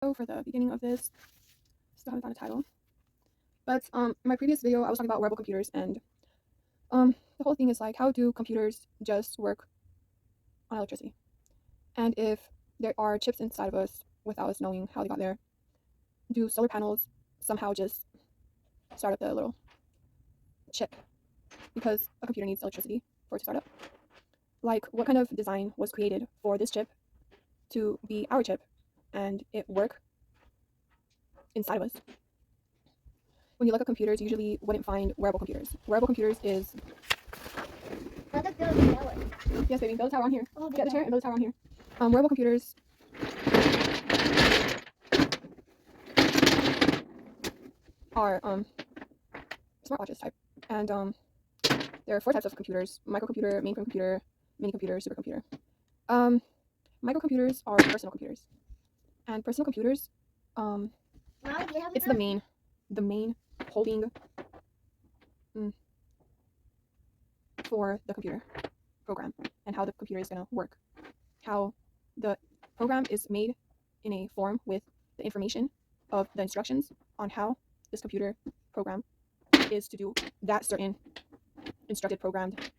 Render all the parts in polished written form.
So for the beginning of this, still haven't found a title. But in my previous video, I was talking about wearable computers, and the whole thing is like, how do computers just work on electricity? And if there are chips inside of us without us knowing how they got there, do solar panels somehow just start up the little chip? Because a computer needs electricity for it to start up. Like, what kind of design was created for this chip to be our chip and it work inside of us? When you look at computers, you usually wouldn't find wearable computers. Wearable computers is yes, baby, build a tower on here. Get the chair and build a tower on here. Wearable computers are smartwatches type, and there are 4 types of computers: microcomputer, mainframe computer, mini computer, supercomputer. Microcomputers are personal computers, and personal computers, it's the main holding for the computer program and how the computer is gonna work. How the program is made in a form with the information of the instructions on how this computer program is to do that certain instructed programmed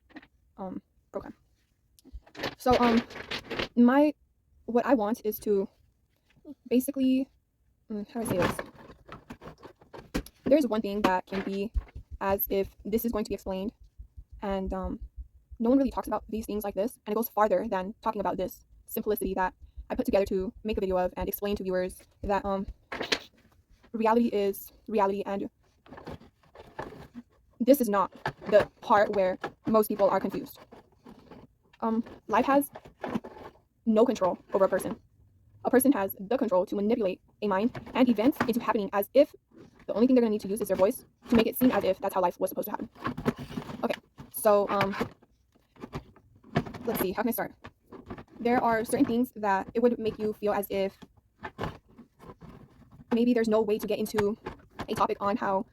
program. So what I want is to basically how do I say this? There's one thing that can be as if this is going to be explained, and no one really talks about these things like this, and it goes farther than talking about this simplicity that I put together to make a video of and explain to viewers that reality is reality, and this is not the part where most people are confused. Life has no control over a person. A person has the control to manipulate a mind and events into happening as if the only thing they're going to need to use is their voice to make it seem as if that's how life was supposed to happen. Okay, so let's see, how can I start? There are certain things that it would make you feel as if maybe there's no way to get into a topic on how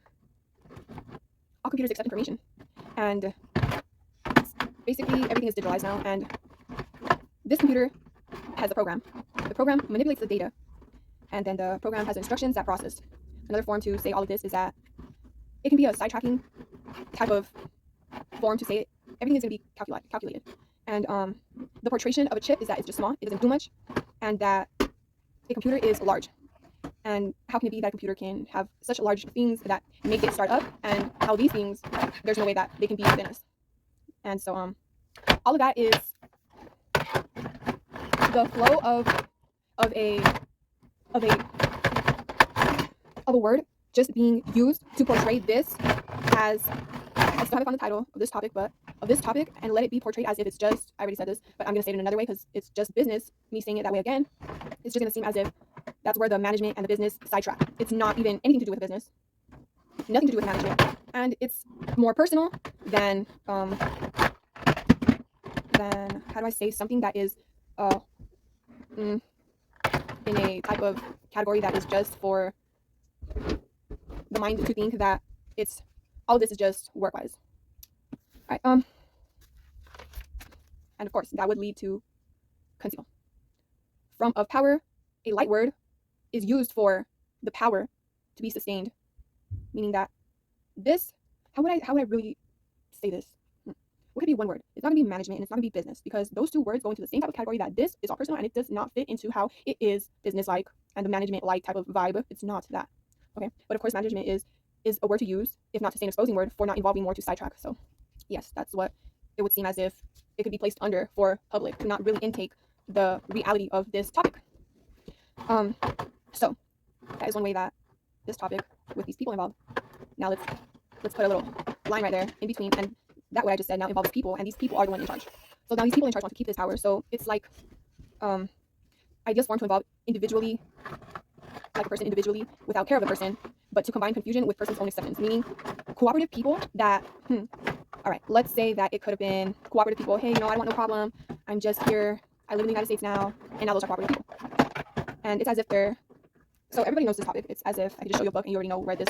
all computers accept information. And basically everything is digitalized now, and this computer has a program. The program manipulates the data, and then the program has instructions that process. Another form to say all of this is that it can be a sidetracking type of form to say it. Everything is going to be calculated. And the portrayal of a chip is that it's just small, it doesn't do much, and that a computer is large. And how can it be that a computer can have such large things that make it start up, and how these things, there's no way that they can be within us. And so all of that is the flow of a word just being used to portray this as, I still haven't found the title of this topic, but of this topic, and let it be portrayed as if it's just, I already said this, but I'm going to say it in another way because it's just business. Me saying it that way again, it's just going to seem as if that's where the management and the business sidetrack. It's not even anything to do with the business, nothing to do with management, and it's more personal than how do I say something that is in a type of category that is just for the mind to think that it's all of this is just work-wise. All right, and of course that would lead to conceal. From of power, a light word is used for the power to be sustained, meaning that this, how would I really say this? What could be one word? It's not gonna be management and it's not gonna be business, because those 2 words go into the same type of category that this is all personal, and it does not fit into how it is business-like and the management-like type of vibe. It's not that. Okay, but of course management is a word to use, if not to say an exposing word, for not involving more to sidetrack. So yes, that's what it would seem as if it could be placed under for public to not really intake the reality of this topic. So that is one way that this topic with these people involved. Now let's put a little line right there in between, and that what I just said now involves people, and these people are the one in charge. So now these people in charge want to keep this power. So it's like ideas formed to involve individually, like a person individually without care of the person, but to combine confusion with person's own acceptance, meaning cooperative people that all right, let's say that it could have been cooperative people. Hey, I don't want no problem. I'm just here. I live in the United States now, and now those are cooperative people. And it's as if they're, so everybody knows this topic. It's as if I could just show you a book and you already know where this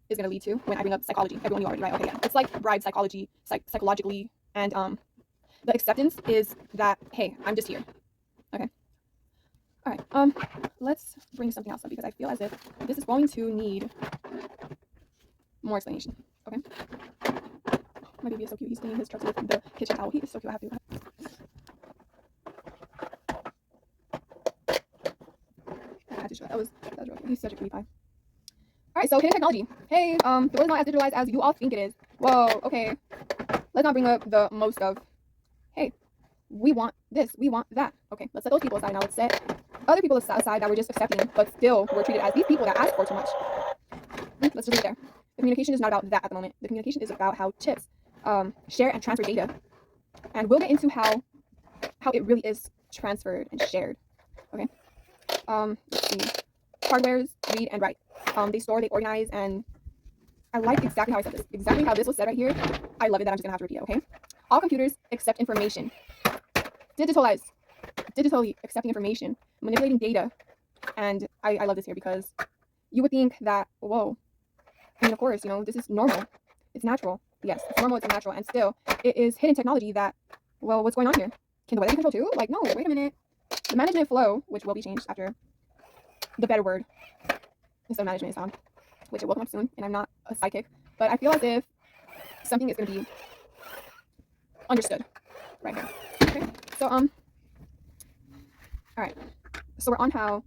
is going to lead to when I bring up psychology. Everyone, you already, right? Okay, yeah. It's like bribe psychology, psychologically, and the acceptance is that, hey, I'm just here. Okay. All All right. Let's bring something else up because I feel as if this is going to need more explanation. Okay. My baby is so cute. He's cleaning his trucks with the kitchen towel. He is so cute. I have to. I had to show that. That was real cute. He's such a cutie pie. All right. So hidden technology. Hey, the world is not as digitalized as you all think it is. Whoa. Okay. Let's not bring up the most of. Hey, we want this. We want that. Okay. Let's set those people aside now. Let's set other people aside that we're just accepting, but still we're treated as these people that ask for too much. Let's just leave it there. The communication is not about that at the moment. The communication is about how chips share and transfer data, and we'll get into how it really is transferred and shared. Okay. Let's see. Hardwares read and write. They store, they organize, and I like exactly how I said this. Exactly how this was said right here. I love it that I'm just gonna have to repeat it. Okay. All computers accept information. Digitally accepting information, manipulating data, and I love this here because you would think that, whoa. I mean, of course, you know, this is normal. It's natural. Yes, it's normal, it's natural, and still, it is hidden technology that, well, what's going on here? Can the weather be controlled too? Like, no, wait a minute. The management flow, which will be changed after the better word instead of management is found, which it will come up soon, and I'm not a psychic, but I feel as if something is going to be understood right here. Okay, so, all right, so we're on how,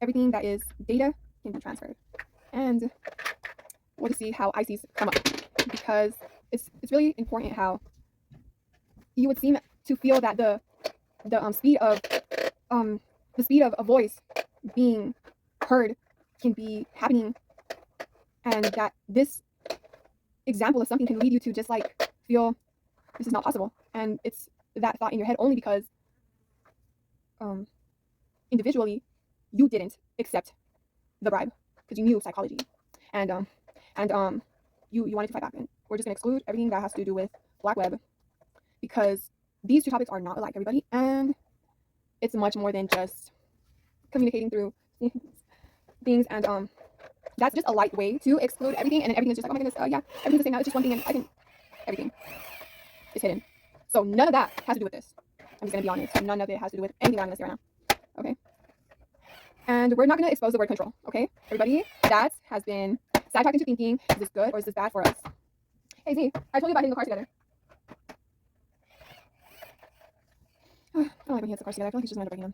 everything that is data can be transferred, and we'll just see how ICs come up, because it's really important how you would seem to feel that the speed of a voice being heard can be happening, and that this example of something can lead you to just like feel this is not possible, and it's that thought in your head only because individually you didn't accept the bribe because you knew psychology, and you wanted to fight back, and we're just gonna exclude everything that has to do with black web because these two topics are not alike, everybody, and it's much more than just communicating through things, and that's just a light way to exclude everything, and then everything is just like, oh my goodness, yeah, everything's the same now, it's just one thing, and I think everything is hidden. So none of that has to do with this. I'm just gonna be honest. None of it has to do with anything that I'm gonna say right now. Okay. And we're not gonna expose the word control. Okay, everybody. That has been sidetracked into thinking: is this good or is this bad for us? Hey Z, I told you about hitting the cars together. I don't like when he hits the cars together. I feel like he's just gonna end up breaking them.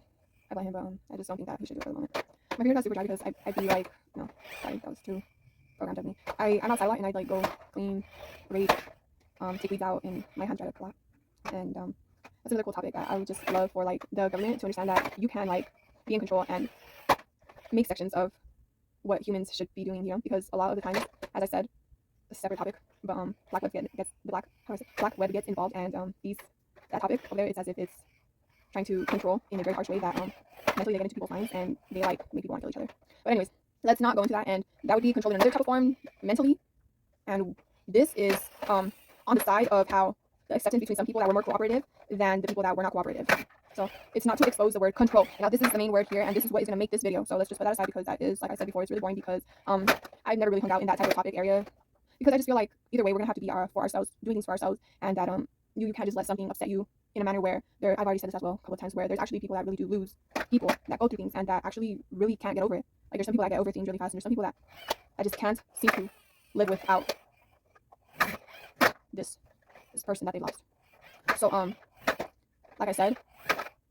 I blame him, but I just don't think that he should do it for the moment. My computer got super dry because I'd be like, no, sorry, that was too programmed of me. I'm outside a lot and I'd like go clean, rake, take weeds out, and my hands dried up a lot. And that's another cool topic that I would just love for like the government to understand that you can like be in control and make sections of what humans should be doing, you know, because a lot of the times, as I said, a separate topic, but black web gets black web gets involved, and that topic over there, it's as if it's trying to control in a very harsh way that mentally they get into people's minds and they like make people want to kill each other. But anyways, let's not go into that, and that would be controlled in another type of form mentally, and this is on the side of how the acceptance between some people that were more cooperative than the people that were not cooperative. So it's not to expose the word control. Now this is the main word here, and this is what is going to make this video. So let's just put that aside because that is, like I said before, it's really boring because I've never really hung out in that type of topic area because I just feel like either way we're going to have to be for ourselves, doing things for ourselves, and that you can't just let something upset you in a manner where I've already said this as well a couple of times, where there's actually people that really do lose people that go through things and that actually really can't get over it. Like there's some people that get over things really fast, and there's some people that just can't seem to live without this person that they lost. So like I said,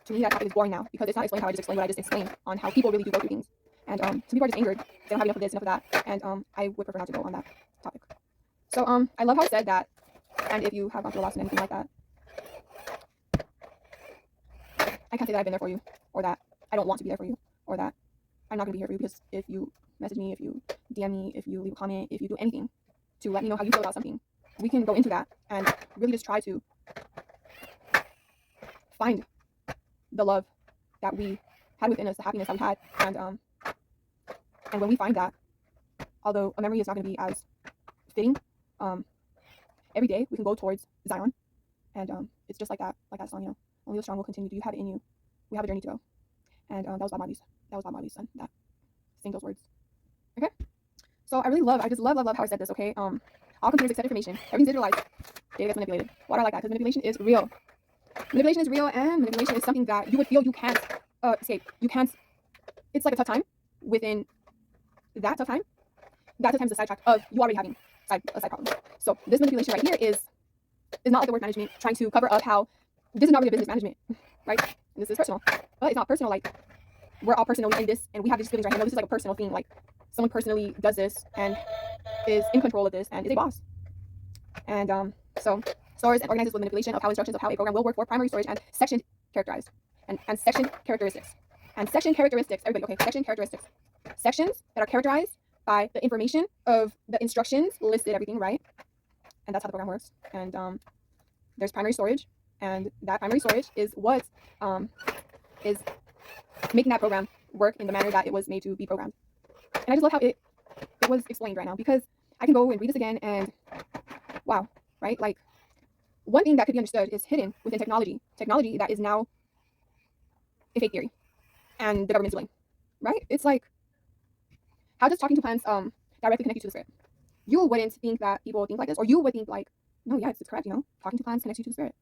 to me that topic is boring now because it's not explained how I just explained what I just explained on how people really do go through things, and some people are just angered, they don't have enough of this, enough of that, and I would prefer not to go on that topic. So I love how I said that, and if you have gone through a loss and anything like that, I can't say that I've been there for you, or that I don't want to be there for you, or that I'm not going to be here for you, because if you message me, if you DM me, if you leave a comment, if you do anything to let me know how you feel about something, we can go into that and really just try to find the love that we had within us, the happiness that we had, and when we find that, although a memory is not going to be as fitting, every day we can go towards Zion, and it's just like that song, you know, only the strong will continue. Do you have it in you? We have a journey to go. And that was Bob Marley's son that sing those words. Okay, so I just love how I said this. Okay, all computers accept information, everything's digitalized, data gets manipulated. Why do I like that? Because manipulation is real. Manipulation is real, and manipulation is something that you would feel you can't escape. You can't. It's like a tough time within that tough time. That tough time is the sidetrack of you already having a side problem. So this manipulation right here is not like the word management trying to cover up how this is not really business management, right? And this is personal, but it's not personal. Like we're all personally in this, and we have these feelings right here. No, this is like a personal thing. Like someone personally does this and is in control of this and is a boss. And so stores and organizes with manipulation of how instructions of how a program will work for primary storage and section characterized and section characteristics. And section characteristics, everybody, okay, section characteristics. Sections that are characterized by the information of the instructions listed, everything, right? And that's how the program works. And there's primary storage, and that primary storage is what is making that program work in the manner that it was made to be programmed. And I just love how it was explained right now, because I can go and read this again and wow, right? Like one thing that could be understood is hidden within technology that is now a fake theory and the government's doing, right? It's like, how does talking to plants directly connect you to the spirit? You wouldn't think that people think like this, or you would think like, no, yeah, it's correct, you know, talking to plants connects you to the spirit,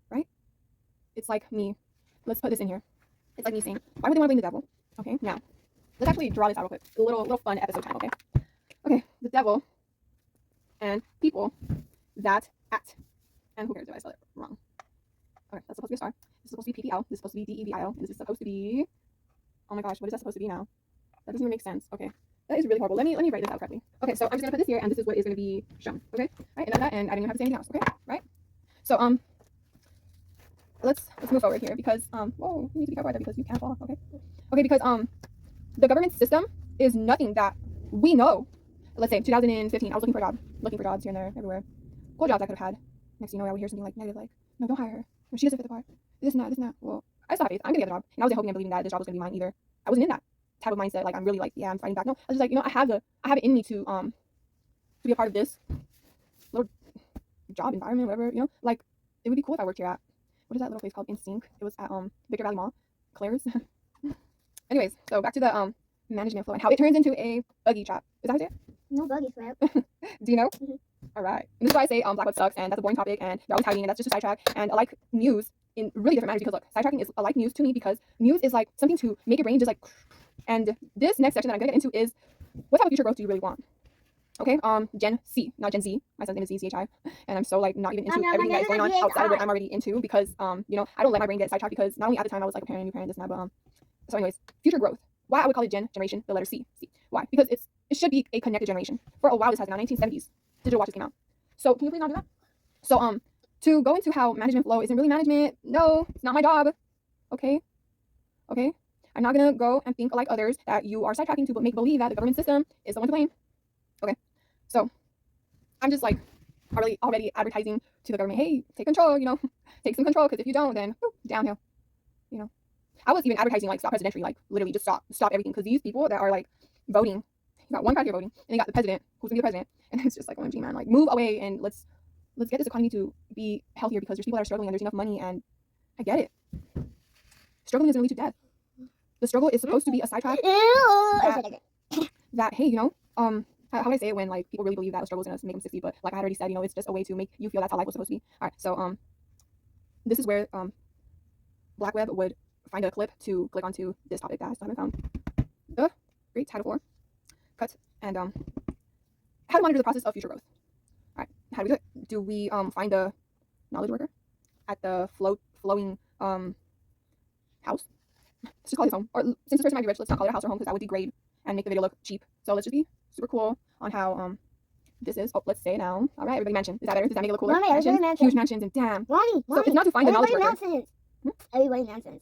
right? It's like me. Let's put this in here. It's like me saying, why would they want to blame the devil? Okay, now let's actually draw this out real quick. A little fun episode time, okay? Okay, the devil and people that act. And who cares if I spell it wrong? Okay, that's supposed to be a star. This is supposed to be PPL. This is supposed to be DEVIL. This is supposed to be, oh my gosh, what is that supposed to be now? That doesn't even make sense. Okay, that is really horrible. Let me write this out correctly. Okay, so I'm just gonna put this here, and this is what is gonna be shown. Okay, right, and that, and I didn't even have to say anything else. Okay, right. So let's move forward here because whoa, you need to be careful right there because you can't fall. Okay, because the government system is nothing that we know. Let's say 2015, I was looking for a job, looking for jobs here and there, everywhere. Cool jobs I could have had. Next thing you know, I would hear something like negative, like, no, don't hire her. No, she doesn't fit the part. This and that. Well, I still have faith. I'm gonna get the job. And I wasn't hoping and believing that this job was gonna be mine either. I wasn't in that type of mindset. Like I'm really like, yeah, I'm fighting back. No, I was just like, you know, I have it in me to be a part of this little job environment, whatever, you know. Like it would be cool if I worked here at, what is that little place called? In Sync. It was at Victor Valley Mall, Claire's. Anyways, so back to the management flow and how it turns into a buggy trap. Is that how you say it? No buggy trap. Do you know? Mm-hmm. All right. And this is why I say Black Web sucks, and that's a boring topic, and they're always hiding, and that's just a sidetrack. And I like news in really different manners because look, sidetracking is like news to me because news is like something to make your brain just like. And this next section that I'm gonna get into is what type of future growth do you really want? Okay, Gen C, not Gen Z. My son's name is ZCHI, and I'm so like not even into everything that is going on outside of what I'm already into because you know, I don't let my brain get sidetracked because not only at the time I was like a parent, new parent, this and that, but so anyways, future growth. Why I would call it generation, the letter C. Why? Because it should be a connected generation. For a while this has been. 1970s, digital watches came out. So can you please not do that? So to go into how management flow isn't really management, no, it's not my job. Okay. I'm not gonna go and think like others that you are sidetracking to make believe that the government system is the one to blame. Okay. So I'm just like already advertising to the government, hey, take control, you know, take some control, because if you don't, then downhill. You know. I was even advertising like stop presidential, like literally just stop everything, because these people that are like voting, you got one party here voting, and they got the president who's gonna be the president, and it's just like, OMG, man, like move away and let's get this economy to be healthier because there's people that are struggling and there's enough money, and I get it. Struggling isn't lead to death. The struggle is supposed to be a sidetrack. That hey, you know, how would I say it when like people really believe that a struggle is gonna make them succeed, but like I had already said, you know, it's just a way to make you feel that's how life was supposed to be. All right, so this is where Black Web would find a clip to click onto this topic that I still haven't found. The great title for cut and how to monitor the process of future growth. All right, how do we do it? Do we find a knowledge worker at the flowing house? Let's just call it his home. Or since this person might be rich, let's not call it a house or home because that would degrade and make the video look cheap. So let's just be super cool on how this is. Oh, let's say it now. All right, everybody mansion. Is that better? Does that make it look cooler? Mommy, mansions, huge mansions and damn. Mommy, so it's not to find the knowledge worker. Everybody nonsense.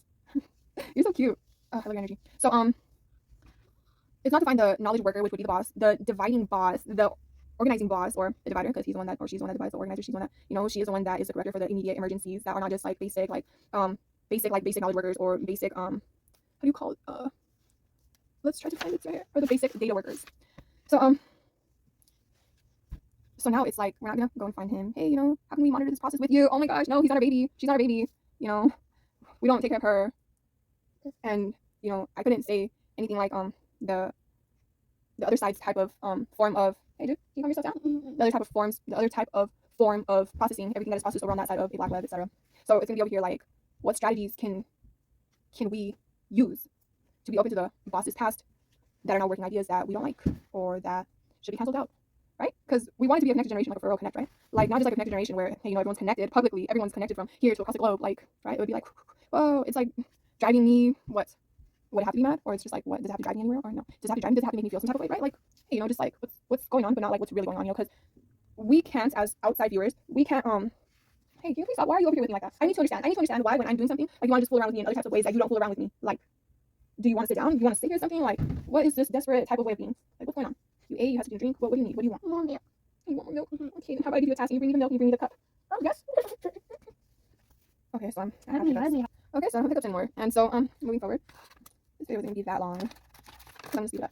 You're so cute. I love your energy. So it's not to find the knowledge worker, which would be the boss, the dividing boss, the organizing boss, or the divider, because he's the one that, or she's the one that divides, the organizer, she's the one that, you know, she is the one that is the corrector for the immediate emergencies that are not just like basic knowledge workers or basic how do you call it? Let's try to find this right here. Or the basic data workers. So now it's like we're not gonna go and find him. Hey, you know, how can we monitor this process with you? Oh my gosh, no, he's not a baby. She's not a baby. You know, we don't take care of her. And you know, I couldn't say anything like the other side's type of form of, hey dude, can you calm yourself down? The other type of form of processing everything that is processed over on that side of a Black Web, etc. So it's gonna be over here like, what strategies can we use to be open to the bosses past that are now working ideas that we don't like or that should be canceled out, right? Because we want it to be a connected generation, like a for real connect, right? Like not just like a connected generation where, hey, everyone's connected publicly, everyone's connected from here to across the globe, like, right? It would be like, whoa, it's like driving me, what? Would it have to be mad? Or it's just like, what, does it have to drive me anywhere? Or no, does it have to drive me? Does it have to make me feel some type of way, right? Like, hey, just like, what's going on, but not like what's really going on, because we can't, as outside viewers, we can't, hey, can you please stop? Why are you over here with me like that? I need to understand why when I'm doing something, like you want to just fool around with me in other types of ways that you don't fool around with me. Like, do you want to sit down? Do you want to sit here or something? Like, what is this desperate type of way of being? Like, what's going on? You ate, you have to drink. What do you need? What do you want? More milk. You want more milk? Okay, then how about I give you a task and you bring me the milk and you bring me the cup? Oh, yes. Okay, so I have hiccups. Okay, so I have hiccups anymore. And so, moving forward, this video isn't going to be that long. So I'm going to speed it up.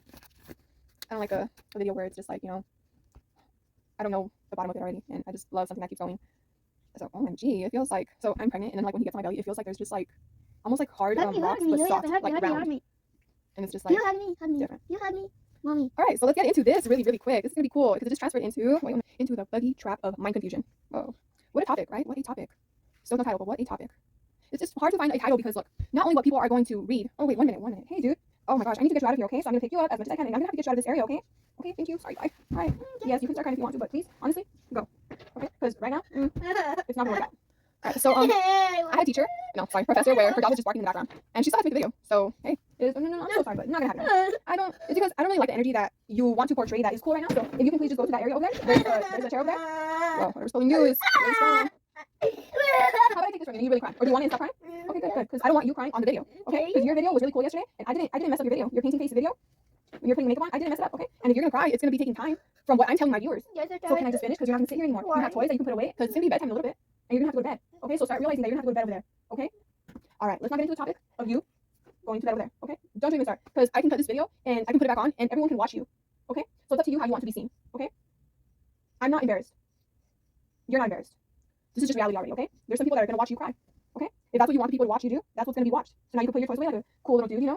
I don't like a video where it's just like, I don't know the bottom of it already, and I just love something that keeps going. So, OMG, it feels like, so I'm pregnant, and then like when he gets on my belly, it feels like there's just like, almost like hard rocks, but soft, like round. And it's just like, You hug me, different. You hug me, mommy. All right, so let's get into this really, really quick. This is gonna be cool because it just transferred into the buggy trap of mind confusion. Whoa, what a topic, right? What a topic. Still no title, but what a topic. It's just hard to find a title because look, not only what people are going to read. Oh wait, one minute. Hey dude. Oh my gosh, I need to get you out of here, okay? So I'm gonna pick you up as much as I can, and I'm gonna have to get you out of this area, okay? Okay, thank you. Sorry, bye. All right. Yes, you can start crying if you want to, but please, honestly, go. Okay? Because right now, it's not gonna work out. All right, so I had a teacher, professor, where her dog was just barking in the background, and she still had to make a video. So hey, it is. No, I'm so sorry, but not gonna happen. It's because I don't really like the energy that you want to portray that is cool right now. So if you can please just go to that area over there. There's a chair over there. Well, whatever's pulling you is really strong. How about I take this from you and you really cry? Or do you want me to stop crying? Okay, good. Because I don't want you crying on the video. Okay? Because your video was really cool yesterday, and I didn't mess up your video. Your painting face video. When you're putting makeup on, I didn't mess it up, okay? And if you're gonna cry, it's gonna be taking time from what I'm telling my viewers. So can I just finish? Because you're not gonna sit here anymore. You have toys that you can put away, because it's gonna be bedtime in a little bit, and you're gonna have to go to bed. Okay? So start realizing that you're gonna have to go to bed over there. Okay? Alright, let's not get into the topic of you going to bed over there. Okay? Don't even start. Because I can cut this video and I can put it back on and everyone can watch you. Okay? So it's up to you how you want to be seen. Okay? I'm not embarrassed. You're not embarrassed. This is just reality already, okay? There's some people that are gonna watch you cry. Okay? If that's what you want people to watch you do, that's what's gonna be watched. So now you can put your toys away like a cool little dude,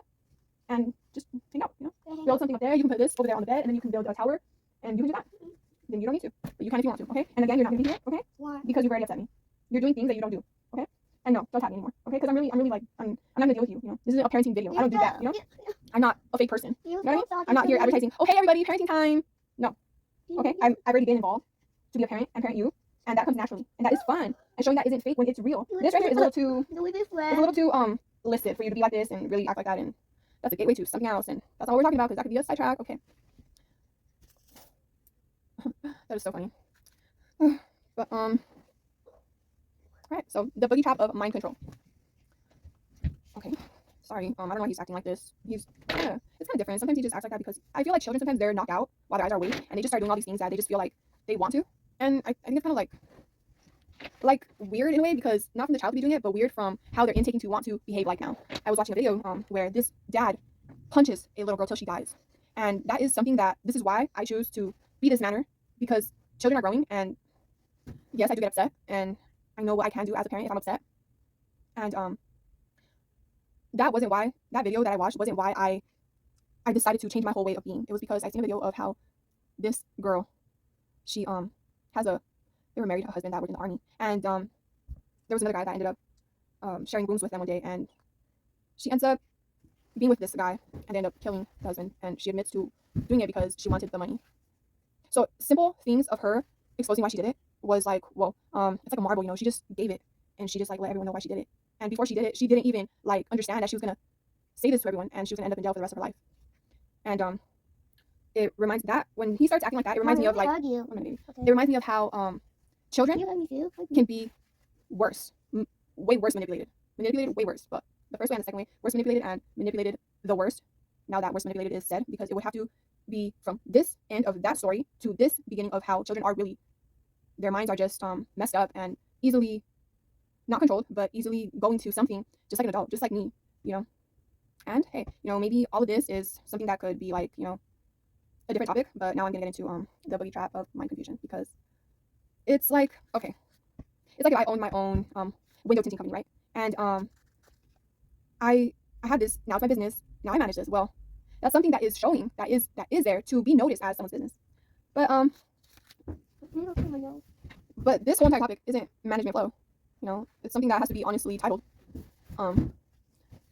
and just hang out, build something up there. You can put this over there on the bed, and then you can build a tower, and you can do that. Then you don't need to, but you can if you want to, okay? And again, you're not gonna be here, okay? Why? Because you've already upset me. You're doing things that you don't do, okay? And no, don't tap me anymore, okay? Because I'm really like, I'm not gonna deal with you, This is a parenting video. I don't do that, I'm not a fake person. You know what I mean? I'm not here advertising, oh, hey, everybody, parenting time. No, okay? I've already been involved to be a parent and parent you, and that comes naturally, and that is fun. And showing that isn't fake when it's real. This right here is a little too listed for you to be like this and really act like that, and that's a gateway to something else, and that's not what we're talking about because that could be a sidetrack. Okay. That is so funny. But right, so the boogie trap of mind control. Okay. Sorry, I don't know why he's acting like this. It's kind of different. Sometimes he just acts like that because I feel like children sometimes they're knocked out while their eyes are awake, and they just start doing all these things that they just feel like they want to. And I think it's kind of like weird in a way, because not from the child to be doing it, but weird from how they're intaking to want to behave like now. I was watching a video where this dad punches a little girl till she dies, and that is something that this is why I choose to be this manner, because children are growing, and yes, I do get upset, and I know what I can do as a parent if I'm upset. And that video that I watched wasn't why I decided to change my whole way of being. It was because I seen a video of how this girl, she they were married to a husband that worked in the army, and there was another guy that ended up sharing rooms with them one day, and she ends up being with this guy, and they end up killing the husband, and she admits to doing it because she wanted the money. So simple things of her exposing why she did it was like, well, it's like a marble, she just gave it, and she just like let everyone know why she did it. And before she did it, she didn't even like understand that she was gonna say this to everyone, and she was gonna end up in jail for the rest of her life. And it reminds that when he starts acting like that, it reminds me of like, it reminds me of how children can be worse, way worse manipulated way worse. But the first way and the second way, worse manipulated and manipulated the worst. Now that worse manipulated is said, because it would have to be from this end of that story to this beginning of how children are really, their minds are just messed up and easily not controlled, but easily going to something just like an adult, just like me, And hey, maybe all of this is something that could be like, a different topic, but now I'm gonna get into the boogie trap of mind confusion, because it's like, okay, it's like if I owned my own window tinting company, right? And I had this, now it's my business, now I manage this. Well, that's something that is showing, that is there to be noticed as someone's business. But this whole entire topic isn't management flow. It's something that has to be honestly titled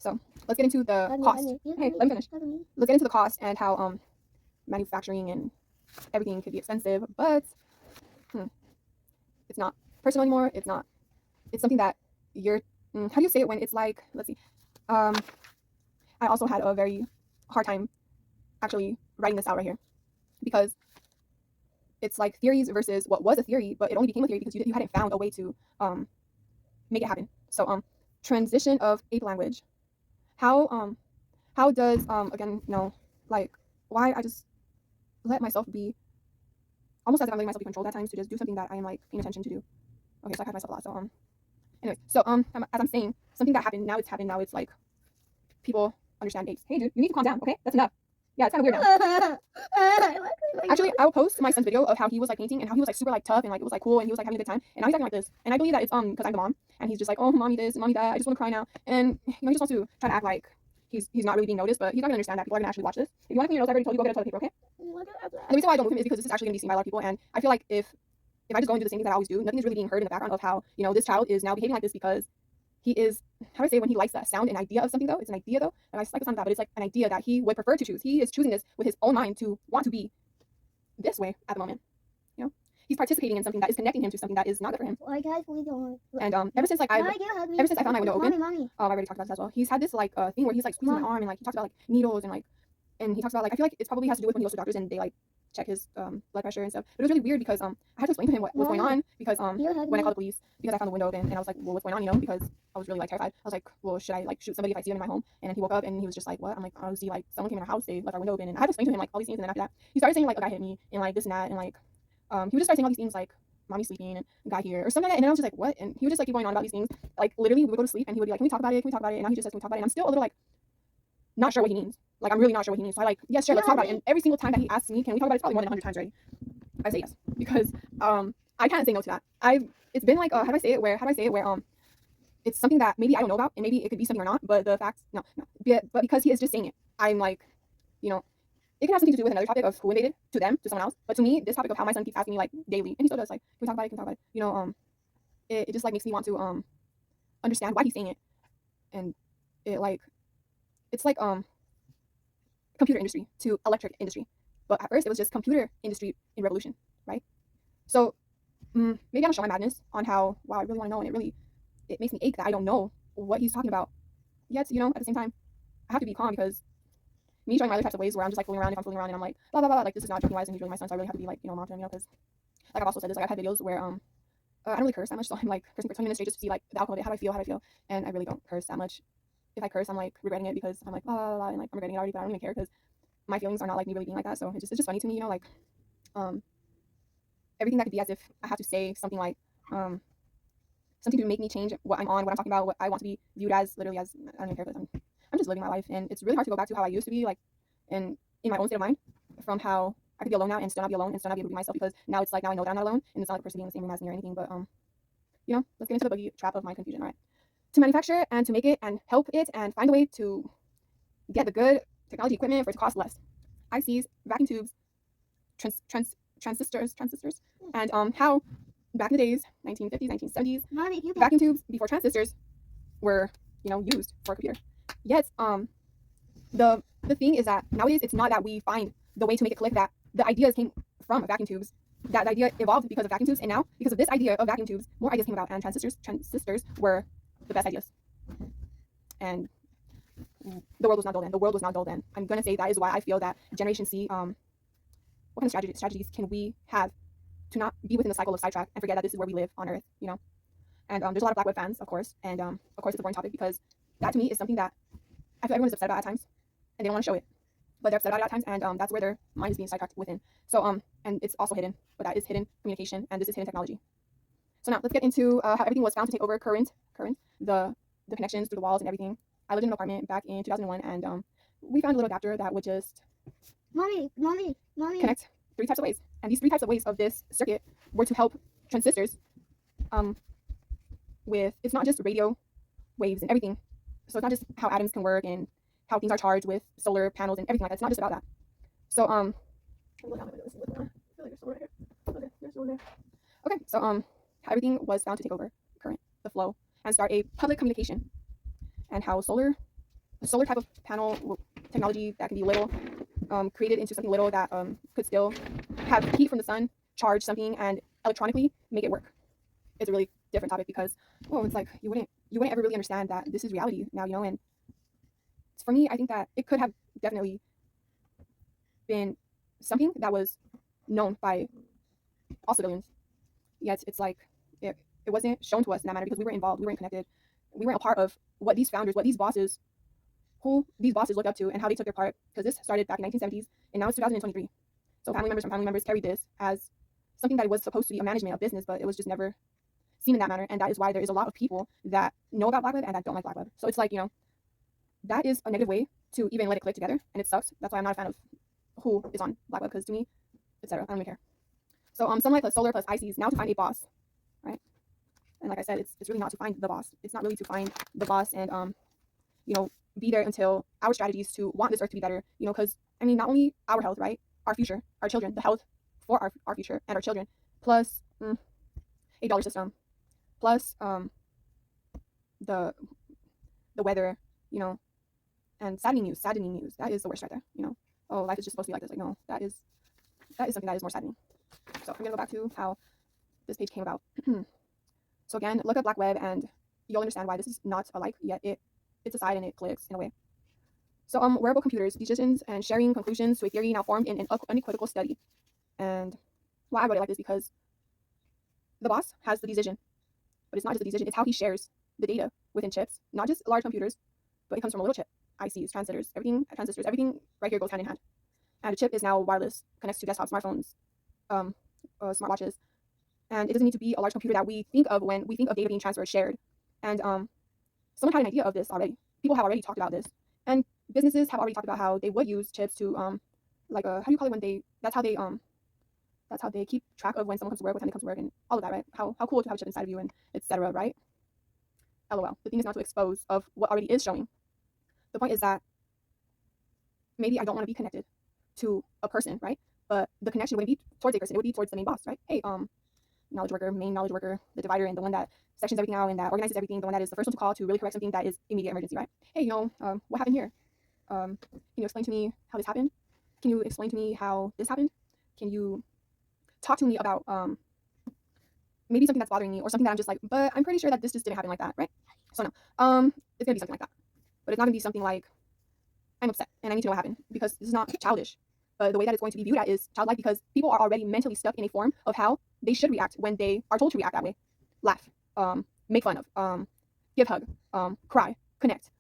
So let's get into the cost. Hey, let me finish. Let's get into the cost and how manufacturing and everything could be expensive, but it's not personal anymore. It's not. It's something that you're. How do you say it when it's like? Let's see. I also had a very hard time actually writing this out right here because it's like theories versus what was a theory, but it only became a theory because you hadn't found a way to make it happen. So transition of ape language. How does again like why I just let myself be almost as if I'm letting myself be controlled at times to just do something that I am like paying attention to do. Okay, so I had myself a lot. So anyway, so as I'm saying, something that happened now, it's like people understand apes. Hey dude, you need to calm down, okay? That's enough. Yeah, it's kind of weird now. Actually, I will post my son's video of how he was like painting and how he was like super like tough and like it was like cool and he was like having a good time. And now he's acting like this. And I believe that it's because I'm the mom and he's just like, oh mommy this, mommy that. I just want to cry now. And he just wants to try to act like he's not really being noticed, but he's not gonna understand that people are gonna actually watch this. If you want to clean your nose, I already told you go get a toilet paper, okay? And the reason why I don't move him is because this is actually gonna be seen by a lot of people. And I feel like if I just go and do the same thing that I always do, nothing is really being heard in the background of how this child is now behaving like this because he is, how do I say, when he likes that sound, an idea of something though, it's an idea though, and I like the sound of that, but it's like an idea that he would prefer to choose. He is choosing this with his own mind to want to be this way at the moment. He's participating in something that is connecting him to something that is not good for him. And ever since I found my window open, I already talked about this as well. He's had this like thing where he's like squeezing my arm and like he talks about like needles and he talks about like I feel like it probably has to do with when he goes to doctors and they like check his blood pressure and stuff. But it was really weird because I had to explain to him what was going on because when I called the police because I found the window open and I was like, well, what's going on? Because I was really like terrified. I was like, well, should I like shoot somebody if I see him in my home? And then he woke up and he was just like, what? I'm like, oh, see, like someone came in our house, they left our window open, and I had to explain to him like all these things. And then after that, he started saying like a guy hit me and like this and that, and like he would just start saying all these things like mommy's sleeping and guy here or something like that. And then I was just like, what? And he would just like keep going on about these things. Like literally, we would go to sleep and he would be like, can we talk about it? Can we talk about it? And now he just says, can we talk about it? And I'm still a little like not sure what he means. Like I'm really not sure what he means. So I like, yes, sure, let's talk about it. And every single time that he asks me, can we talk about it? It's probably more than 100 times already. I say yes because I can't say no to that. It's been like how do I say it where it's something that maybe I don't know about and maybe it could be something or not, but the facts no. But because he is just saying it, I'm like, it can have something to do with another topic of who invaded to them, to someone else. But to me, this topic of how my son keeps asking me like daily, and he still does like, can we talk about it? Can we talk about it? It just like makes me want to understand why he's saying it. And it like it's like computer industry to electric industry. But at first it was just computer industry in revolution, right? So maybe I'm gonna show my madness on how wow I really want to know, and it makes me ache that I don't know what he's talking about. Yet, at the same time, I have to be calm because me showing my other types of ways where I'm just like fooling around if I'm fooling around and I'm like blah blah blah, like this is not joking wise and he's really my son, so I really have to be like mom to him, because like I've also said this, like I've had videos where I don't really curse that much, so I'm like cursing for 20 minutes straight just to see like the outcome of it, how do I feel, and I really don't curse that much. If I curse, I'm like regretting it because I'm like blah blah blah, and like I'm regretting it already, but I don't even care because my feelings are not like me really being like that. So it's just funny to me, like everything that could be as if I have to say something like something to make me change what I'm on, what I'm talking about, what I want to be viewed as, literally as I don't even care because I'm just living my life, and it's really hard to go back to how I used to be, like in my own state of mind, from how I could be alone now and still not be alone and still not be able to be myself, because now it's like now I know that I'm not alone and it's not like the person being in the same room as me or anything. But let's get into the boogie trap of my confusion. All right, to manufacture and to make it and help it and find a way to get the good technology equipment for it to cost less. ICs, vacuum tubes, transistors, and how back in the days, 1950s, 1970s, vacuum tubes before transistors were used for a computer. Yet the thing is that nowadays it's not that we find the way to make it click, that the ideas came from vacuum tubes, that the idea evolved because of vacuum tubes, and now because of this idea of vacuum tubes, more ideas came about, and transistors were the best ideas. And the world was not dull then. I'm gonna say that is why I feel that Generation C, what kind of strategies can we have to not be within the cycle of sidetrack and forget that this is where we live on Earth, And there's a lot of Black Web fans, of course, and of course it's a boring topic because that to me is something that I feel everyone is upset about at times, and they don't want to show it, but they're upset about it at times, and that's where their mind is being sidetracked within. So and it's also hidden, but that is hidden communication, and this is hidden technology. So now let's get into how everything was found to take over current, the connections through the walls and everything. I lived in an apartment back in 2001, and we found a little adapter that would just Mommy. connect 3 types of ways, and these 3 types of ways of this circuit were to help transistors with, it's not just radio waves and everything, so it's not just how atoms can work and how things are charged with solar panels and everything like that. It's not just about that. So okay, so how everything was found to take over current, the flow, and start a public communication, and how solar solar type of panel technology that can be little, created into something little that could still have heat from the sun, charge something, and electronically make it work. It's a really different topic because, well, it's like you wouldn't ever really understand that this is reality now, and for me, I think that it could have definitely been something that was known by all civilians. Yet it's like it wasn't shown to us in that manner because we were involved, we weren't connected, we weren't a part of what these founders, what these bosses, who these bosses looked up to and how they took their part. Because this started back in 1970s and now it's 2023. So family members from family members carried this as something that was supposed to be a management of business, but it was just never seen in that manner. And that is why there is a lot of people that know about Black Web and that don't like Black Web. So it's like, that is a negative way to even let it click together, and it sucks. That's why I'm not a fan of who is on Black Web, because to me, etc. I don't even care. So Sunlight plus Solar plus ICs now to find a boss, right? And like I said, it's really not to find the boss. It's not really to find the boss and be there until our strategies to want this earth to be better. Because I mean, not only our health, right? Our future, our children, the health for our future and our children, plus $8 system, plus the weather, and saddening news. That is the worst right there. Oh, life is just supposed to be like this. Like, no, that is something that is more saddening. So I'm gonna go back to how this page came about. So again, look at Black Web and you'll understand why this is not a like, yet it's a side and it clicks in a way. So wearable computers, decisions and sharing conclusions to a theory now formed in an unequivocal study. And why I wrote it like this, because the boss has the decision, but it's not just the decision, it's how he shares the data within chips, not just large computers, but it comes from a little chip. ICs, transistors, everything right here goes hand in hand. And a chip is now wireless, connects to desktop smartphones, smartwatches, and it doesn't need to be a large computer that we think of when we think of data being transferred, shared. And someone had an idea of this already. People have already talked about this, and businesses have already talked about how they would use chips to how do you call it when they that's how they keep track of when someone comes to work, what time they come to work, and all of that, right? How cool to have a chip inside of you and etc. Right? LOL. The thing is not to expose of what already is showing. The point is that maybe I don't want to be connected to a person, right? But the connection wouldn't be towards a person; it would be towards the main boss, right? Hey, knowledge worker, main knowledge worker, the divider, and the one that sections everything out and that organizes everything, the one that is the first one to call to really correct something that is immediate emergency, right? Hey, what happened here? Can you explain to me how this happened? Can you explain to me how this happened? Can you talk to me about maybe something that's bothering me or something that I'm just like, but I'm pretty sure that this just didn't happen like that, right? So no, it's gonna be something like that, but it's not gonna be something like I'm upset and I need to know what happened, because this is not childish. But the way that it's going to be viewed at is childlike, because people are already mentally stuck in a form of how they should react when they are told to react that way. Laugh, make fun of, give hug, cry, connect,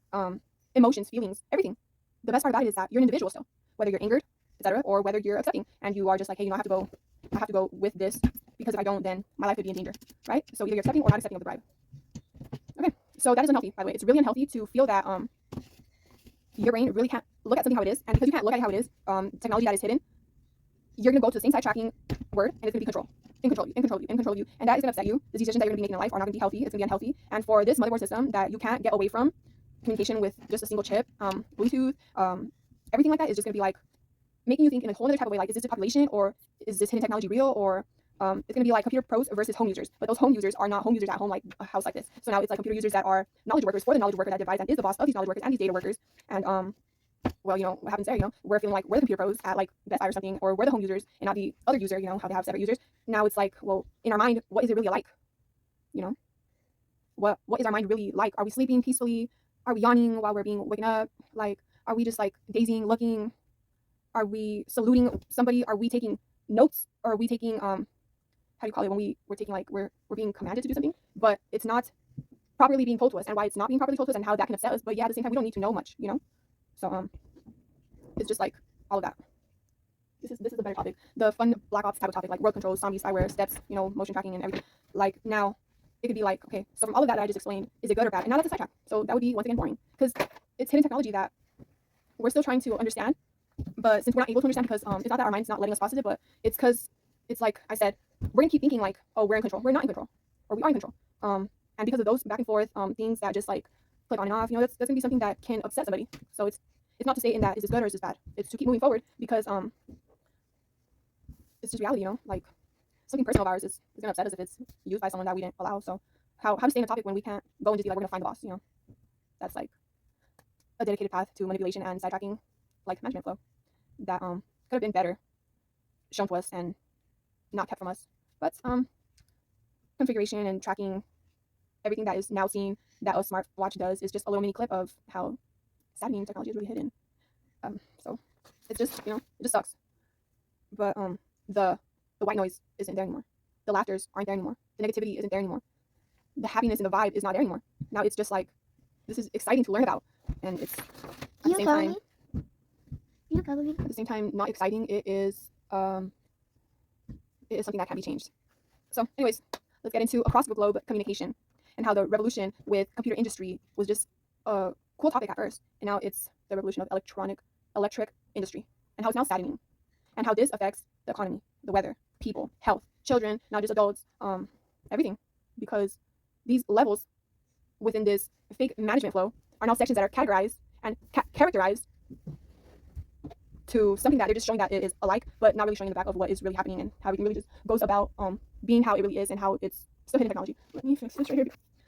emotions, feelings, everything. The best part about it is that you're an individual still, whether you're angered, etc., or whether you're accepting and you are just like, hey, I have to go with this, because if I don't, then my life could be in danger, right? So either you're accepting or not accepting of the bribe. Okay, so that is unhealthy, by the way. It's really unhealthy to feel that your brain really can't look at something how it is, and because you can't look at it how it is, technology that is hidden, you're gonna go to the same side tracking word, and it's gonna be control, in control of you, and that is gonna upset you. The decisions that you're gonna be making in life are not gonna be healthy. It's gonna be unhealthy, and for this motherboard system that you can't get away from communication with just a single chip, Bluetooth, everything like that is just gonna be like making you think in a whole other type of way. Like, is this a population, or is this hidden technology real, or it's gonna be like computer pros versus home users, but those home users are not home users at home, like a house like this. So now it's like computer users that are knowledge workers for the knowledge worker that divides and is the boss of these knowledge workers and these data workers. And well, what happens there, we're feeling like we're the computer pros at like Best Buy or something, or we're the home users and not the other user, how they have separate users. Now it's like, well, in our mind, what is it really like? What is our mind really like? Are we sleeping peacefully? Are we yawning while we're being waken up? Like, are we just like gazing, looking? Are we saluting somebody? Are we taking notes? Or are we taking how do you call it when we're taking, like, we're being commanded to do something, but it's not properly being told to us, and why it's not being properly told to us, and how that can upset us. But yeah, at the same time, we don't need to know much, So it's just like all of that. This is a better topic. The fun Black Ops type of topic, like world controls, zombies, spyware, steps, motion tracking and everything. Like, now it could be like, okay, so from all of that I just explained, is it good or bad? And now that's a sidetrack. So that would be, once again, boring, because it's hidden technology that we're still trying to understand. But since we're not able to understand, because it's not that our mind's not letting us process it, but it's because it's like I said, we're gonna keep thinking like, oh, we're in control. We're not in control, or we are in control. And because of those back and forth things that just like click on and off, that's gonna be something that can upset somebody. So it's not to say in that is this good or is this bad. It's to keep moving forward, because it's just reality. Like, something personal of ours is gonna upset us if it's used by someone that we didn't allow. So how to stay in a topic when we can't go and just be like, we're gonna find the boss? That's like a dedicated path to manipulation and sidetracking, like management flow, that could have been better shown to us and not kept from us. But configuration and tracking everything that is now seen that a smartwatch does is just a little mini clip of how saddening technology is really hidden. So it's just, it just sucks. But the white noise isn't there anymore. The laughters aren't there anymore. The negativity isn't there anymore. The happiness and the vibe is not there anymore. Now it's just like, this is exciting to learn about, and it's at the same time, at the same time not exciting. It is something that can be changed. So, anyways, let's get into across the globe communication and how the revolution with computer industry was just a cool topic at first, and now it's the revolution of electric industry, and how it's now saddening, and how this affects the economy, the weather, people, health, children, not just adults, everything, because these levels within this fake management flow are now sections that are categorized and characterized to something that they're just showing that it is alike, but not really showing the back of what is really happening and how everything really just goes about being how it really is and how it's still hidden technology. Let me fix this right here.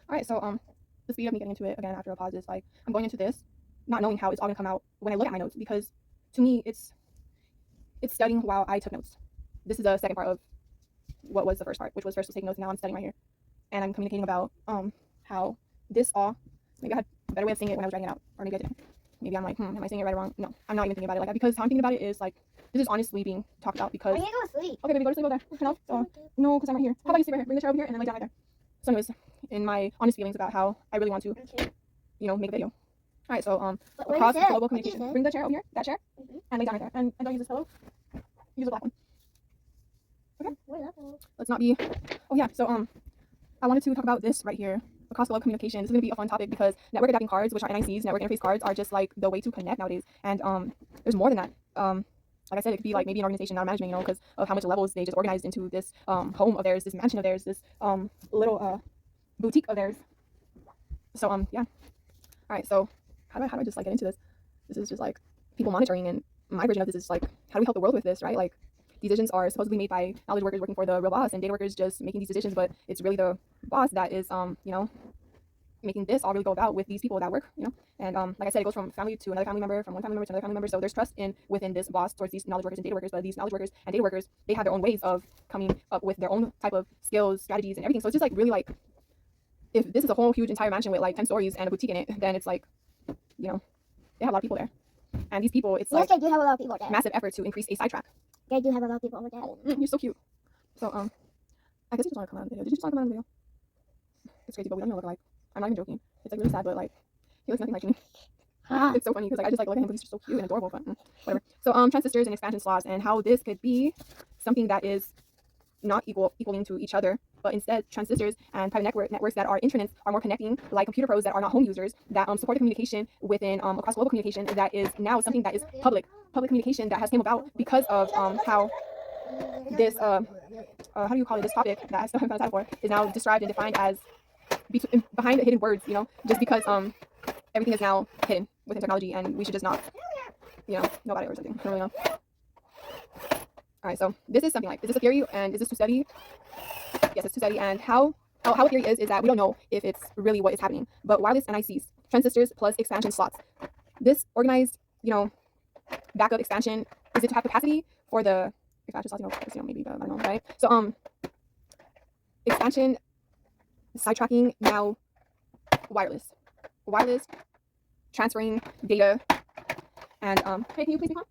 All right, so the speed of me getting into it again after a pause is like, I'm going into this not knowing how it's all gonna come out when I look at my notes, because to me it's studying while I took notes. This is the second part of what was the first part, which was first was taking notes, and now I'm studying right here, and I'm communicating about how this all, maybe I had a better way of saying it when I was writing it out, or maybe I didn't. Maybe I'm like, am I saying it right or wrong? No, I'm not even thinking about it like that, because how I'm thinking about it is like, this is honestly being talked about because. I need to go to sleep. Okay, baby, go to sleep over there. No, no, because I'm right here. How about you sleep right here? Bring the chair over here and then lay down right there. So, anyways, in my honest feelings about how I really want to, Okay. make a video. All right, so What across you said? global What you communication, said? bring the chair over here, that chair, Mhm. and lay down right there. And don't use this pillow. Use a black one. Where's that pillow? Let's not be. Oh yeah, so I wanted to talk about this right here. Across global communication. This is going to be a fun topic because network adapting cards, which are NICs, network interface cards, are just like the way to connect nowadays. And there's more than that. Like I said, it could be like maybe an organization, not a management, because of how much levels they just organized into this home of theirs, this mansion of theirs, this little boutique of theirs. So yeah. All right. So how do I just like get into this? This is just like people monitoring, and my version of this is like, how do we help the world with this, right? Like, decisions are supposedly made by knowledge workers working for the real boss, and data workers just making these decisions, but it's really the boss that is making this all really go about with these people that work, and like I said, it goes from family to another family member, from one family member to another family member. So there's trust within this boss towards these knowledge workers and data workers, but these knowledge workers and data workers, they have their own ways of coming up with their own type of skills, strategies, and everything. So it's just like really like, if this is a whole huge entire mansion with like 10 stories and a boutique in it, then it's like, they have a lot of people there, and these people, it's Yes, like they do have a lot of people there. massive effort to increase a sidetrack. They do have a lot of people over there. Oh, you're so cute. So I guess you just want to come out of the video. Did you just want to come out of the video? It's crazy, but we don't even look alike. I'm not even joking. It's like really sad, but like he looks nothing like me. It's so funny because like I just like look at him, but he's just so cute and adorable. But whatever. So transistors and expansion slots, and how this could be something that is not equaling to each other, but instead transistors and private networks that are intranets are more connecting, like computer pros that are not home users, that support the communication within across global communication, that is now something that is public communication that has came about because of how this how do you call it, this topic that I still haven't found a title for is now described and defined as behind the hidden words, just because everything is now hidden within technology, and we should just not know about it or something. I don't really know. All right, so this is something like, is this a theory, and is this to study? Yes, it's to study. And how a theory is that we don't know if it's really what is happening, but wireless NICs, transistors plus expansion slots, this organized backup expansion, is it to have capacity for the expansion slots, maybe, but I don't know, right? So expansion sidetracking, now wireless transferring data, and hey, can you please be calm?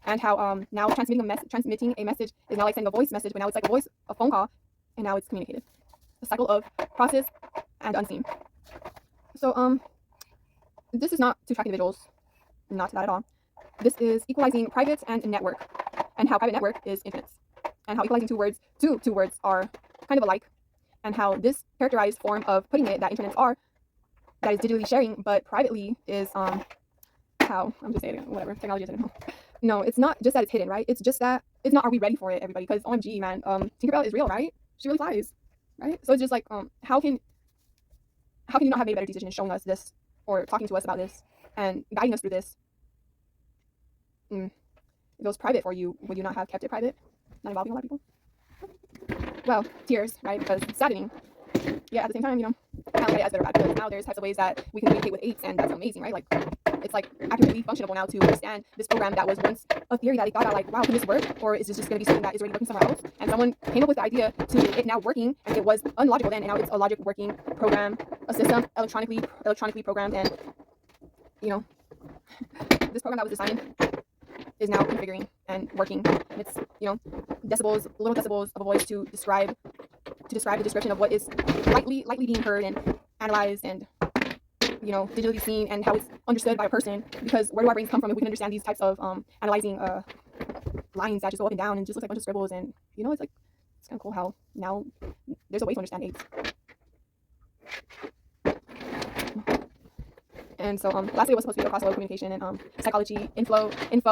And how now transmitting a message is now like sending a voice message, but now it's like a phone call, and now it's communicated. The cycle of process and unseen. So this is not to track individuals, not that at all. This is equalizing private and network, and how private network is infinites, and how equalizing two words are kind of alike, and how this characterized form of putting it that internets are, that is digitally sharing, but privately is how, I'm just saying it, whatever, technology isn't home. No, it's not just that it's hidden, right? It's just that it's not, are we ready for it, everybody? Because OMG, man, Tinkerbell is real, right? She really flies, right? So it's just like, how can you not have made a better decision showing us this, or talking to us about this, and guiding us through this? If it was private for you, would you not have kept it private? Not involving a lot of people? Well, tears, right? Because it's saddening. Yeah, at the same time, I don't look at it as good or bad, because now there's types of ways that we can communicate with apes, and that's amazing, right? Like, it's like accurately functionable now to understand this program that was once a theory that they thought about, like, wow, can this work, or is this just going to be something that is already working somewhere else? And someone came up with the idea to it now working, and it was unlogical then, and now it's a logic working program, a system electronically programmed, and you know, this program that was designed is now configuring and working. And it's, you know, decibels, little decibels of a voice to describe the description of what is lightly being heard and analyzed and, you know, digitally seen, and how it's understood by a person. Because where do our brains come from if we can understand these types of analyzing lines that just go up and down and just look like a bunch of scribbles? And, you know, it's like, it's kind of cool how now there's a way to understand AIDS. And so lastly, it was supposed to be a cross-level communication and psychology, info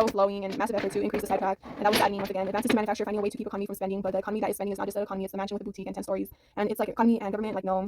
flowing, and massive effort to increase the sidetrack. And that was saddening once again. Advances to manufacture, finding a way to keep economy from spending, but the economy that is spending is not just an economy, it's a mansion with a boutique and 10 stories. And it's like economy and government, like, no.